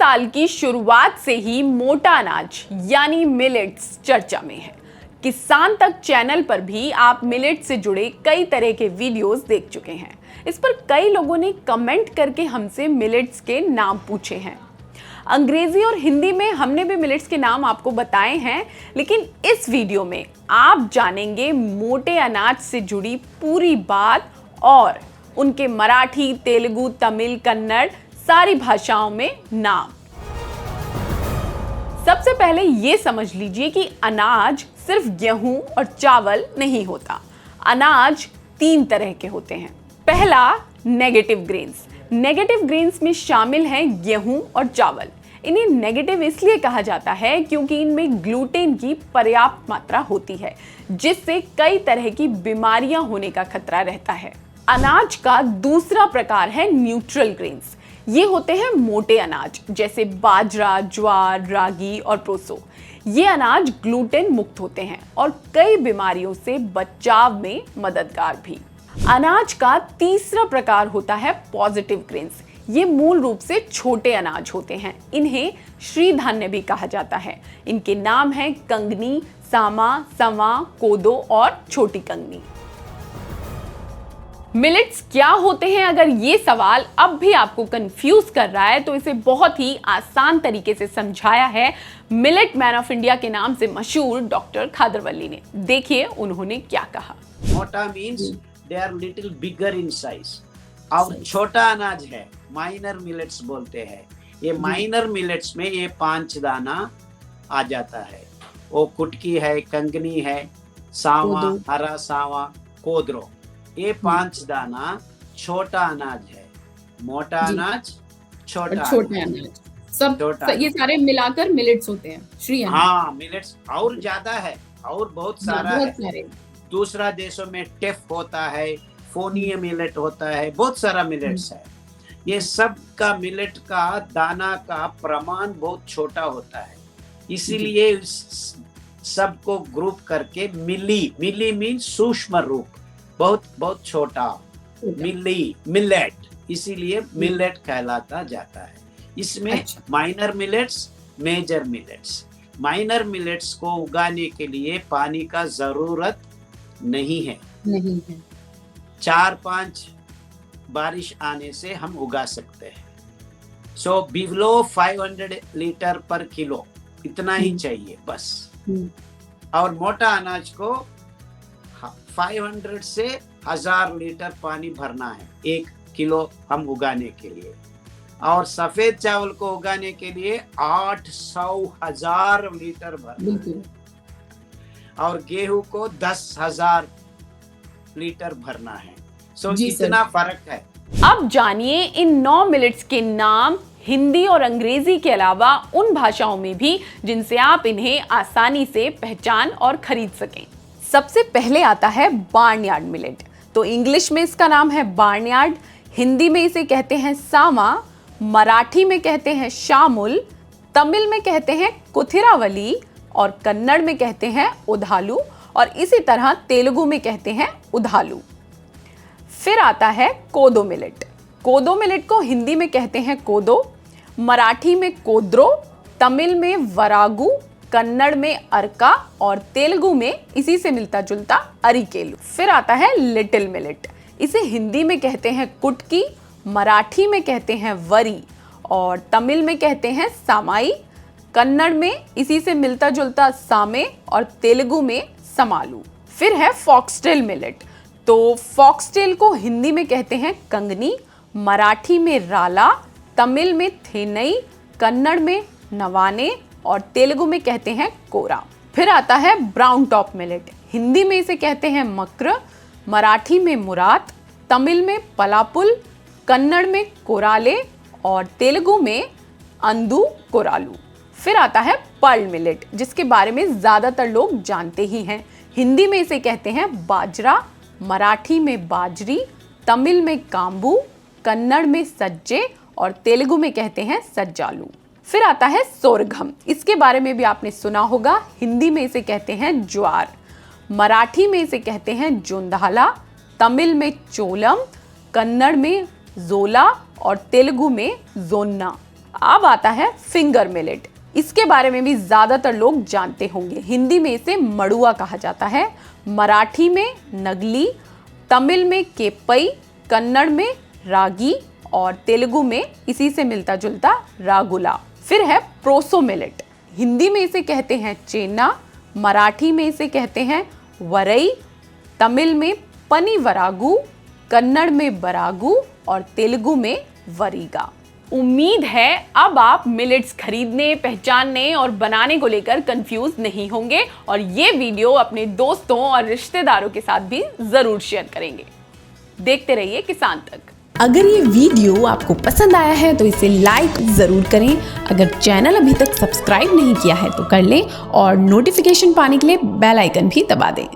साल की शुरुआत से ही मोटा अनाज यानी मिलेट्स चर्चा में है। किसान तक चैनल पर भी आप मिलेट से जुड़े कई तरह के वीडियोस देख चुके हैं। इस पर कई लोगों ने कमेंट करके हमसे मिलेट्स के नाम पूछे हैं। अंग्रेजी और हिंदी में हमने भी मिलेट्स के नाम आपको बताए हैं, लेकिन इस वीडियो में आप जानेंगे मोटे अनाज से जुड़ी पूरी बात और उनके मराठी, तेलुगु, तमिल, कन्नड़ सारी भाषाओं में नाम। सबसे पहले ये समझ लीजिए कि अनाज सिर्फ गेहूं और चावल नहीं होता। अनाज 3 तरह के होते हैं। पहला, नेगेटिव ग्रेन्स। नेगेटिव ग्रेन्स में शामिल हैं गेहूं और चावल। इन्हें नेगेटिव इसलिए कहा जाता है क्योंकि इनमें ग्लूटेन की पर्याप्त मात्रा होती है, जिससे कई तरह की बीमारियां होने का खतरा रहता है। अनाज का दूसरा प्रकार है न्यूट्रल ग्रेन्स। ये होते हैं मोटे अनाज जैसे बाजरा, ज्वार, रागी और प्रोसो। ये अनाज ग्लूटेन मुक्त होते हैं और कई बीमारियों से बचाव में मददगार भी। अनाज का तीसरा प्रकार होता है पॉजिटिव ग्रेन्स। ये मूल रूप से छोटे अनाज होते हैं। इन्हें श्री धान्य भी कहा जाता है। इनके नाम हैं कंगनी, सामा, सवा, कोदो और छोटी कंगनी। मिलेट्स क्या होते हैं? अगर ये सवाल अब भी आपको कंफ्यूज कर रहा है तो इसे बहुत ही आसान तरीके से समझाया है मिलेट मैन ऑफ इंडिया के नाम से मशहूर डॉक्टर खादरवल्ली ने। देखिए उन्होंने क्या कहा। मोटा means they are little bigger in size और छोटा अनाज है माइनर मिलेट्स बोलते हैं। ये माइनर मिलेट्स में ये 5 दाना आ जाता है। वो कुटकी है, कंगनी है, सावा, हरा सावा, कोदरो। ये 5 दाना छोटा अनाज है। मोटा अनाज, छोटा अनाज, सब ये सारे मिलाकर मिलेट्स होते हैं श्री। हाँ, मिलेट्स और ज्यादा है और बहुत सारा है। दूसरा देशों में टेफ होता है, फोनीय मिलेट होता है, बहुत सारा मिलेट्स है। ये सब का मिलेट का दाना का प्रमाण बहुत छोटा होता है, इसीलिए सबको ग्रुप करके मिली मीन सूक्ष्म रूप, बहुत छोटा मिलेट, इसीलिए मिलेट कहलाता जाता है। इसमें minor millets, major millets. Minor millets को उगाने के लिए पानी का जरूरत नहीं है। 4-5 बारिश आने से हम उगा सकते हैं। सो बिलो 500 लीटर पर किलो, इतना ही चाहिए बस। और मोटा अनाज को 500 से 1000 लीटर पानी भरना है 1 किलो हम उगाने के लिए। और सफेद चावल को उगाने के लिए 800,000 लीटर भरना है। और गेहूं को 10,000 लीटर भरना है। सो इतना फर्क है। अब जानिए इन 9 मिलेट्स के नाम हिंदी और अंग्रेजी के अलावा उन भाषाओं में भी जिनसे आप इन्हें आसानी से पहचान और खरीद सकें। सबसे पहले आता है बार्नयार्ड मिलेट। तो इंग्लिश में इसका नाम है बार्नयार्ड, हिंदी में इसे कहते हैं सामा, मराठी में कहते हैं शामुल, तमिल में कहते हैं कुथिरावली और कन्नड़ में कहते हैं उधालू और इसी तरह तेलुगु में कहते हैं उधालू। फिर आता है कोदो मिलेट। कोदो मिलेट को हिंदी में कहते हैं कोदो, मराठी में कोद्रो, तमिल में वरागु, कन्नड़ में अर्का और तेलुगु में इसी से मिलता जुलता अरिकेलु। फिर आता है लिटिल मिलेट। इसे हिंदी में कहते हैं कुटकी, मराठी में कहते हैं वरी और तमिल में कहते हैं सामाई, कन्नड़ में इसी से मिलता जुलता सामे और तेलुगु में समालू। फिर है फॉक्सटेल मिलेट। तो फॉक्सटेल को हिंदी में कहते हैं कंगनी, मराठी में राला, तमिल में थेनई, कन्नड़ में नवाने और तेलुगु में कहते हैं कोरा। फिर आता है ब्राउन टॉप मिलेट। हिंदी में इसे कहते हैं मक्र, मराठी में मुरात, तमिल में पलापुल, कन्नड़ में कोराले और तेलुगु में अंदू कोरालू। फिर आता है पर्ल मिलेट, जिसके बारे में ज्यादातर लोग जानते ही हैं। हिंदी में इसे कहते हैं बाजरा, मराठी में बाजरी, तमिल में कांबू, कन्नड़ में सज्जे और तेलुगु में कहते हैं सज्जालू। फिर आता है सोरघम। इसके बारे में भी आपने सुना होगा। हिंदी में इसे कहते हैं ज्वार, मराठी में इसे कहते हैं जोंधाला, तमिल में चोलम, कन्नड़ में जोला और तेलुगु में जोन्ना। अब आता है फिंगर मिलेट। इसके बारे में भी ज्यादातर लोग जानते होंगे। हिंदी में इसे मड़ुआ कहा जाता है, मराठी में नगली, तमिल में केपई, कन्नड़ में रागी और तेलुगु में इसी से मिलता जुलता रागुला। फिर है प्रोसो मिलेट। हिंदी में इसे कहते हैं चेना, मराठी में इसे कहते हैं वरई, तमिल में पनीवरागु, कन्नड़ में बरागु और तेलुगु में वरीगा। उम्मीद है अब आप मिलेट्स खरीदने, पहचानने और बनाने को लेकर कंफ्यूज नहीं होंगे और ये वीडियो अपने दोस्तों और रिश्तेदारों के साथ भी जरूर शेयर करेंगे। देखते रहिए किसान तक। अगर ये वीडियो आपको पसंद आया है तो इसे लाइक ज़रूर करें। अगर चैनल अभी तक सब्सक्राइब नहीं किया है तो कर लें और नोटिफिकेशन पाने के लिए बेल आइकन भी दबा दें।